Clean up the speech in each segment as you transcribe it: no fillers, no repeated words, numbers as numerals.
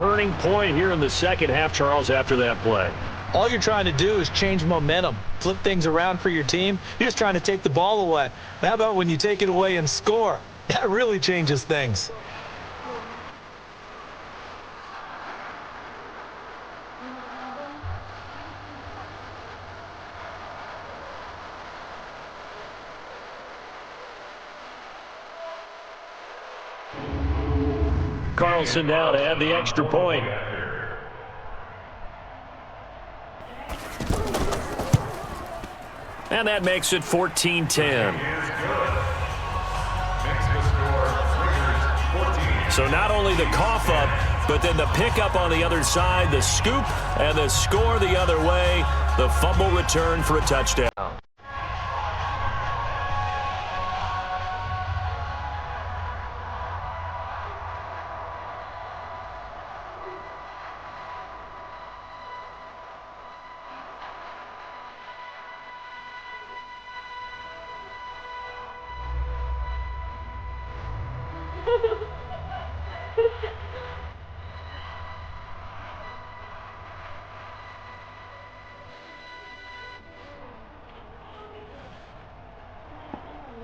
Turning point here in the second half, Charles, after that play. All you're trying to do is change momentum, flip things around for your team. You're just trying to take the ball away. How about when you take it away and score? That really changes things. Carlson now to add the extra point. And that makes it 14-10. So not only the cough up, but then the pickup on the other side, the scoop, and the score the other way. The fumble return for a touchdown.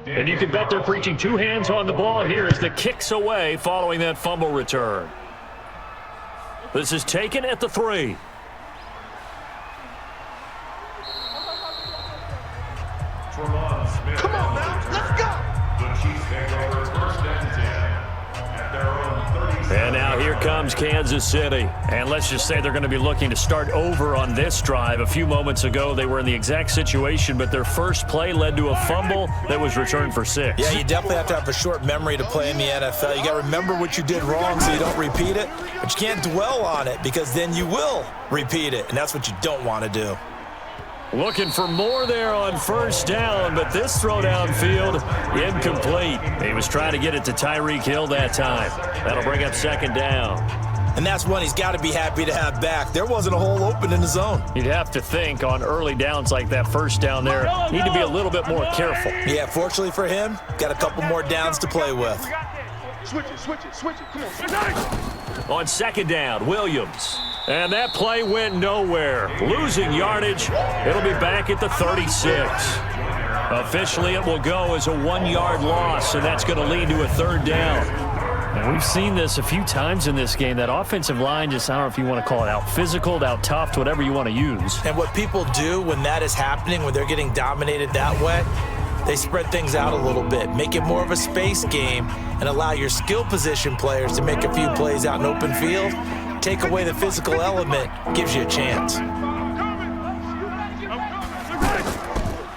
And you can bet they're preaching two hands on the ball here as the kick's away following that fumble return. This is taken at the 3. Come on now, let's go! The Chiefs take over first and 10 at their own 30. And now here comes Kansas City. And let's just say they're going to be looking to start over on this drive. A few moments ago, they were in the exact situation, but their first play led to a fumble that was returned for 6. Yeah, you definitely have to have a short memory to play in the NFL. You got to remember what you did wrong so you don't repeat it, but you can't dwell on it because then you will repeat it, and that's what you don't want to do. Looking for more there on first down, but this throw downfield incomplete. He was trying to get it to Tyreek Hill that time. That'll bring up second down. And that's one he's got to be happy to have back. There wasn't a hole open in the zone. You'd have to think on early downs like that first down there, need to be a little bit more careful. Yeah, fortunately for him, got a couple more downs to play with. Switch it, come on. On second down, Williams. And that play went nowhere. Losing yardage. It'll be back at the 36. Officially, it will go as a 1-yard loss, and that's going to lead to a third down. And we've seen this a few times in this game. That offensive line just, I don't know if you want to call it out physical, out tough, whatever you want to use. And what people do when that is happening, when they're getting dominated that way, they spread things out a little bit, make it more of a space game, and allow your skill position players to make a few plays out in open field. Take away the physical element, gives you a chance.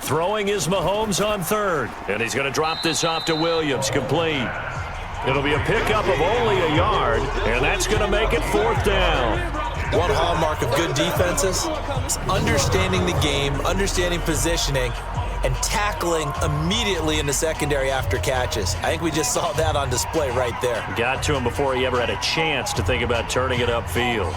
Throwing is Mahomes on third, and he's going to drop this off to Williams, complete. It'll be a pickup of only a yard, and that's going to make it fourth down. One hallmark of good defenses is understanding the game, understanding positioning, and tackling immediately in the secondary after catches. I think we just saw that on display right there. Got to him before he ever had a chance to think about turning it upfield.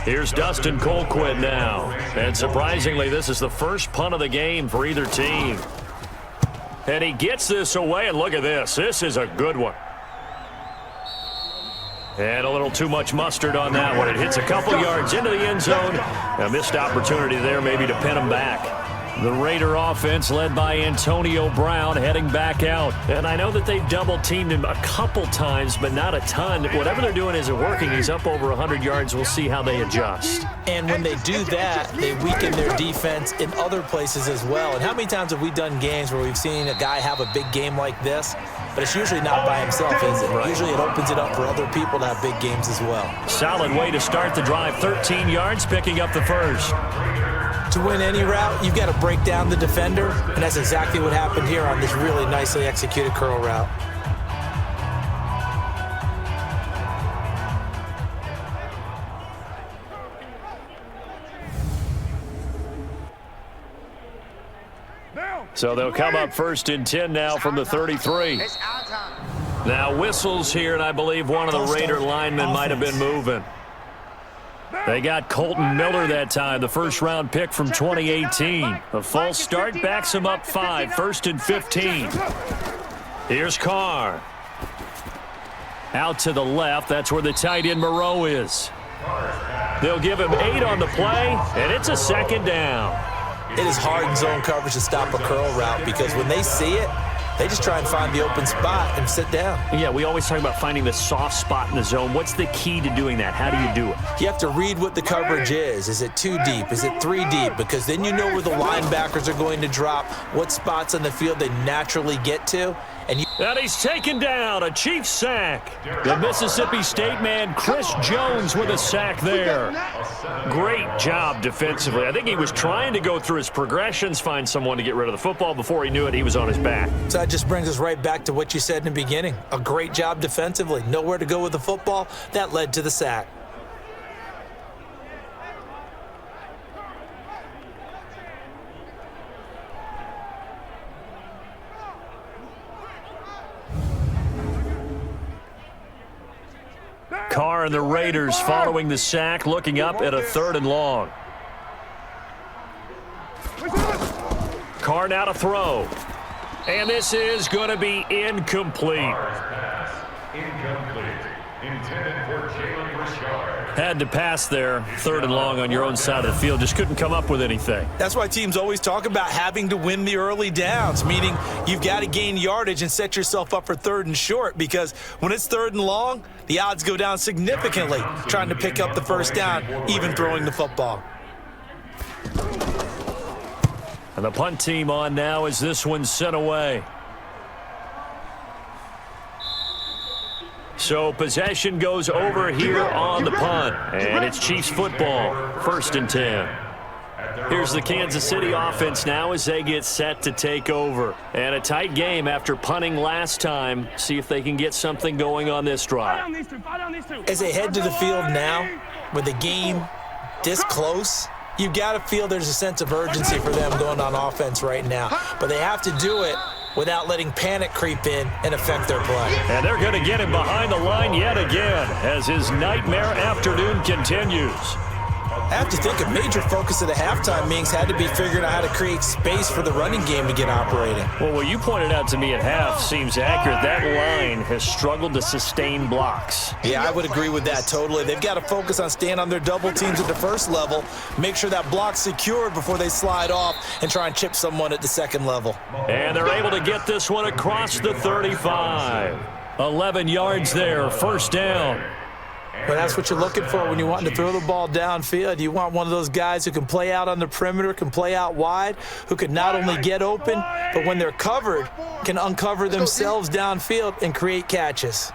Here's Dustin Colquitt now. And surprisingly, this is the first punt of the game for either team. And he gets this away, and look at this. This is a good one. And a little too much mustard on that one. It hits a couple yards into the end zone. A missed opportunity there maybe to pin him back. The Raider offense led by Antonio Brown heading back out. And I know that they've double-teamed him a couple times, but not a ton. Whatever they're doing isn't working. He's up over 100 yards. We'll see how they adjust. And when they do that, they weaken their defense in other places as well. And how many times have we done games where we've seen a guy have a big game like this, but it's usually not by himself, is it? Right. Usually it opens it up for other people to have big games as well. Solid way to start the drive. 13 yards, picking up the first. To win any route, you've got to break down the defender, and that's exactly what happened here on this really nicely executed curl route. So they'll come up first and 10 now from the 33. Now whistles here, and I believe one of the Raider linemen might have been moving. They got Colton Miller that time, the first-round pick from 2018. A false start backs him up 5, 1st and 15. Here's Carr. Out to the left, that's where the tight end Moreau is. They'll give him 8 on the play, and it's a second down. It is hard in zone coverage to stop a curl route because when they see it, they just try and find the open spot and sit down. Yeah, we always talk about finding the soft spot in the zone. What's the key to doing that? How do you do it? You have to read what the coverage is. Is it 2 deep? Is it 3 deep? Because then you know where the linebackers are going to drop, what spots on the field they naturally get to. And he's taken down, a Chiefs sack. The Mississippi State man, Chris Jones, with a sack there. Great job defensively. I think he was trying to go through his progressions, find someone to get rid of the football. Before he knew it, he was on his back. So that just brings us right back to what you said in the beginning. A great job defensively. Nowhere to go with the football. That led to the sack. Carr and the Raiders following the sack, looking up at a 3rd and long. Carr now to throw. And this is going to be incomplete. Had to pass there, 3rd and long on your own side of the field. Just couldn't come up with anything. That's why teams always talk about having to win the early downs, meaning you've got to gain yardage and set yourself up for 3rd and short, because when it's 3rd and long, the odds go down significantly trying to pick up the first down, even throwing the football. And the punt team on now as this one's sent away. So possession goes over here on the punt, and it's Chiefs football, 1st and 10. Here's the Kansas City offense now as they get set to take over. And a tight game after punting last time. See if they can get something going on this drive. As they head to the field now, with the game this close, you've got to feel there's a sense of urgency for them going on offense right now. But they have to do it without letting panic creep in and affect their play. And they're going to get him behind the line yet again as his nightmare afternoon continues. I have to think a major focus of the halftime meetings had to be figuring out how to create space for the running game to get operating. Well, what you pointed out to me at half seems accurate. That line has struggled to sustain blocks. Yeah, I would agree with that totally. They've got to focus on staying on their double teams at the first level, make sure that block's secured before they slide off and try and chip someone at the second level. And they're able to get this one across the 35. 11 yards there, 1st down. But that's what you're looking for when you're wanting to throw the ball downfield. You want one of those guys who can play out on the perimeter, can play out wide, who can not only get open, but when they're covered, can uncover themselves downfield and create catches.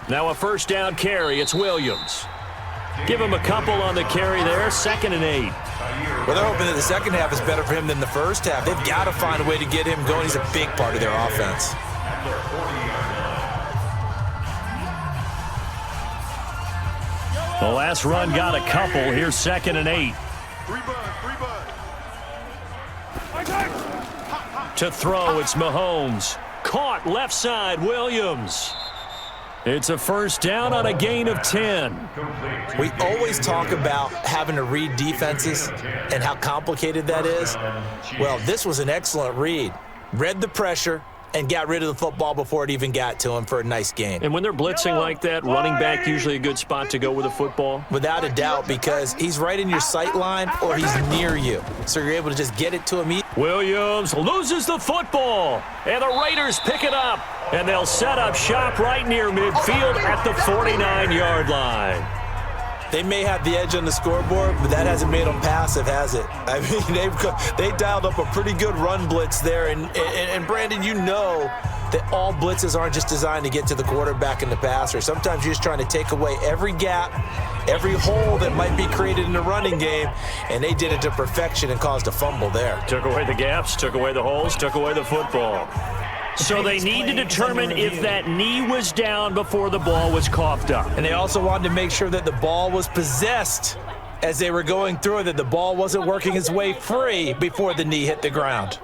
Now a 1st down carry. It's Williams. Give him a couple on the carry there, 2nd and 8. Well, they're hoping that the second half is better for him than the first half. They've got to find a way to get him going. He's a big part of their offense. The last run got a couple. Here's 2nd and 8. To throw, it's Mahomes. Caught left side, Williams. It's a 1st down on a gain of 10. We always talk about having to read defenses and how complicated that is. Well, this was an excellent read. Read the pressure and got rid of the football before it even got to him for a nice gain. And when they're blitzing like that, running back usually a good spot to go with a football? Without a doubt, because he's right in your sight line or he's near you. So you're able to just get it to him. Williams loses the football, and the Raiders pick it up. And they'll set up shop right near midfield at the 49-yard line. They may have the edge on the scoreboard, but that hasn't made them passive, has it? I mean, they dialed up a pretty good run blitz there. And Brandon, you know that all blitzes aren't just designed to get to the quarterback and the passer. Sometimes you're just trying to take away every gap, every hole that might be created in the running game, and they did it to perfection and caused a fumble there. Took away the gaps, took away the holes, took away the football. So they need to determine if that knee was down before the ball was coughed up. And they also wanted to make sure that the ball was possessed as they were going through it, that the ball wasn't working its way free before the knee hit the ground.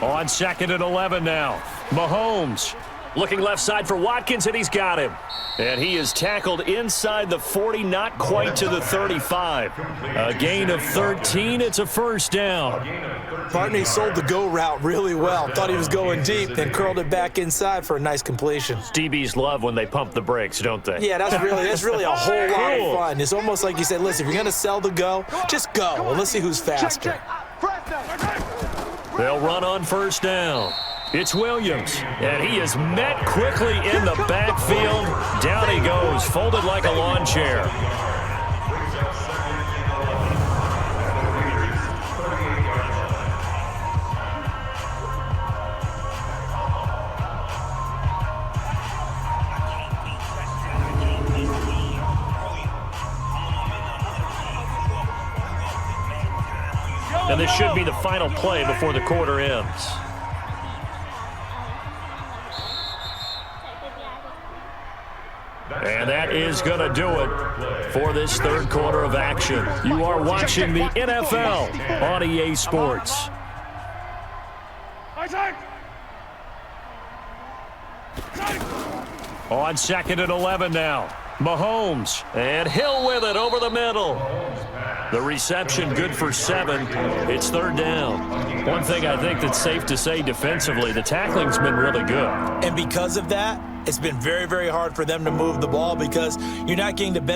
On 2nd and 11 now. Mahomes looking left side for Watkins, and he's got him. And he is tackled inside the 40, not quite to the 35. A gain of 13. It's a first down. Bartney sold the go route really well. Thought he was going deep, then curled it back inside for a nice completion. DBs love when they pump the brakes, don't they? Yeah, that's really a whole lot of fun. It's almost like you said, listen, if you're going to sell the go, just go. Well, let's see who's faster. They'll run on first down. It's Williams, and he is met quickly in the backfield. Down he goes, folded like a lawn chair. And this should be the final play before the quarter ends. And that is going to do it for this third quarter of action. You are watching the NFL on EA Sports. On 2nd and 11 now. Mahomes, and Hill with it over the middle. The reception good for 7. It's third down. One thing I think that's safe to say defensively, the tackling's been really good. And because of that, it's been very, very hard for them to move the ball because you're not getting the benefit